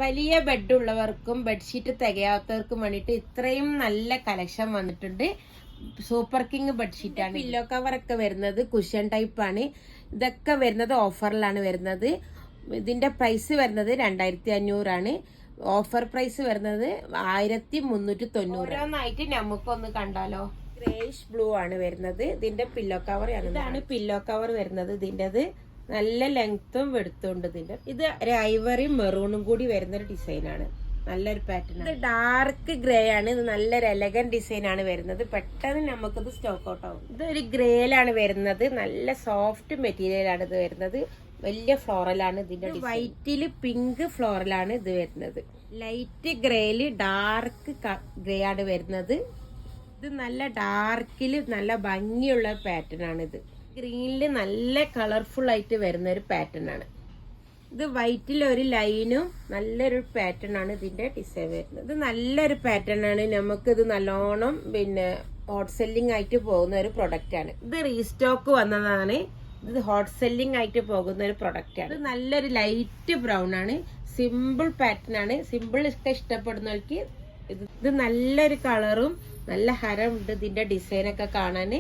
വലിയ ബെഡുള്ളവർക്കും ബെഡ്ഷീറ്റ് തികയാത്തവർക്കും വേണ്ടിയിട്ട് ഇത്രയും നല്ല കളക്ഷൻ വന്നിട്ടുണ്ട്. സൂപ്പർ കിങ് ബെഡ്ഷീറ്റ് ആണ്. പില്ലോ കവർ ഒക്കെ വരുന്നത് കുഷൻ ടൈപ്പ് ആണ്. ഇതൊക്കെ വരുന്നത് ഓഫറിലാണ് വരുന്നത്. ഇതിന്റെ പ്രൈസ് വരുന്നത് 2500 ആണ്. ഓഫർ പ്രൈസ് വരുന്നത് 1390. ഓരോന്നായിട്ട് നമുക്കൊന്ന് കണ്ടാലോ. ഗ്രേഷ് ബ്ലൂ ആണ് വരുന്നത്. ഇതിന്റെ പില്ലോ കവർ ആണ്. ഇതാണ് പില്ലോ കവർ വരുന്നത്. ഇതിൻ്റെത് നല്ല ലെങ്ത്തും വെടുത്തുണ്ട്. ഇതിന്റെ ഇത് ഒരു ഐവറി മെറൂണും കൂടി വരുന്നൊരു ഡിസൈനാണ്. നല്ലൊരു പാറ്റേൺ. ഇത് ഡാർക്ക് ഗ്രേ ആണ്. ഇത് നല്ലൊരു എലഗന്റ് ഡിസൈൻ ആണ് വരുന്നത്. പെട്ടെന്ന് നമുക്കിത് സ്റ്റോക്ക് ഔട്ട് ആവും. ഇത് ഒരു ഗ്രേയിലാണ് വരുന്നത്. നല്ല സോഫ്റ്റ് മെറ്റീരിയൽ ആണ് ഇത് വരുന്നത്. വലിയ ഫ്ലോറലാണ് ഇതിന്റെ. വൈറ്റില് പിങ്ക് ഫ്ലോറലാണ് ഇത് വരുന്നത്. ലൈറ്റ് ഗ്രേയില് ഡാർക്ക് ഗ്രേ ആണ് വരുന്നത്. ഇത് നല്ല ഡാർക്കില് നല്ല ഭംഗിയുള്ള പാറ്റേൺ ആണ്. ഇത് ഗ്രീനില് നല്ല കളർഫുൾ ആയിട്ട് വരുന്ന ഒരു പാറ്റേൺ ആണ്. ഇത് വൈറ്റിൽ ഒരു ലൈനും നല്ലൊരു പാറ്റേൺ ആണ് ഇതിന്റെ ഡിസൈൻ വരുന്നത്. ഇത് നല്ലൊരു പാറ്റേൺ ആണ്. നമുക്ക് ഇത് നല്ലോണം ഹോട്ട് സെല്ലിംഗ് ആയിട്ട് പോകുന്ന ഒരു പ്രൊഡക്റ്റ് ആണ്. ഇത് റീസ്റ്റോക്ക് വന്നതാണ്. ഇത് ഹോട്ട് സെല്ലിംഗ് ആയിട്ട് പോകുന്ന ഒരു പ്രൊഡക്റ്റ് ആണ്. ഇത് നല്ലൊരു ലൈറ്റ് ബ്രൗൺ ആണ്. സിമ്പിൾ പാറ്റേൺ ആണ്. സിമ്പിൾ ഒക്കെ ഇഷ്ടപ്പെടുന്നവർക്ക് ഇത് നല്ലൊരു കളറും നല്ല ഹരമുണ്ട്. ഇതിന്റെ ഡിസൈൻ ഒക്കെ കാണാൻ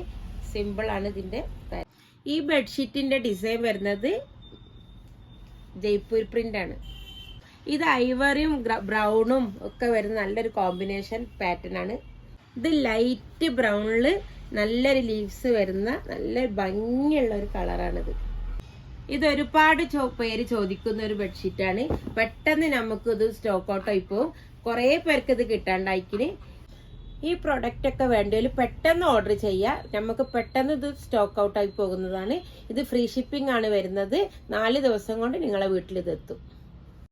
സിമ്പിൾ ആണ് ഇതിന്റെ. ഈ ബെഡ്ഷീറ്റിന്റെ ഡിസൈൻ വരുന്നത് ജയ്പൂർ പ്രിന്റ് ആണ്. ഇത് ഐവറിയും ബ്രൗണും ഒക്കെ വരുന്ന നല്ലൊരു കോമ്പിനേഷൻ പാറ്റേൺ ആണ്. ഇത് ലൈറ്റ് ബ്രൗണില് നല്ലൊരു ലീവ്സ് വരുന്ന നല്ല ഭംഗിയുള്ള ഒരു കളറാണിത്. ഇത് ഒരുപാട് പേര് ചോദിക്കുന്ന ഒരു ബെഡ്ഷീറ്റാണ്. പെട്ടെന്ന് നമുക്ക് ഇത് സ്റ്റോക്ക് ഔട്ട് ആയി പോകും. കുറെ പേർക്ക് ഇത് കിട്ടാണ്ടായിക്കിന്. ഈ പ്രൊഡക്റ്റ് ഒക്കെ വേണ്ടതിൽ പെട്ടെന്ന് ഓർഡർ ചെയ്യുക. നമുക്ക് പെട്ടെന്ന് ഇത് സ്റ്റോക്ക് ഔട്ട് ആയി പോകുന്നതാണ്. ഇത് ഫ്രീ ഷിപ്പിംഗ് ആണ് വരുന്നത്. 4 ദിവസം കൊണ്ട് നിങ്ങളെ വീട്ടിൽ ഇതെത്തും.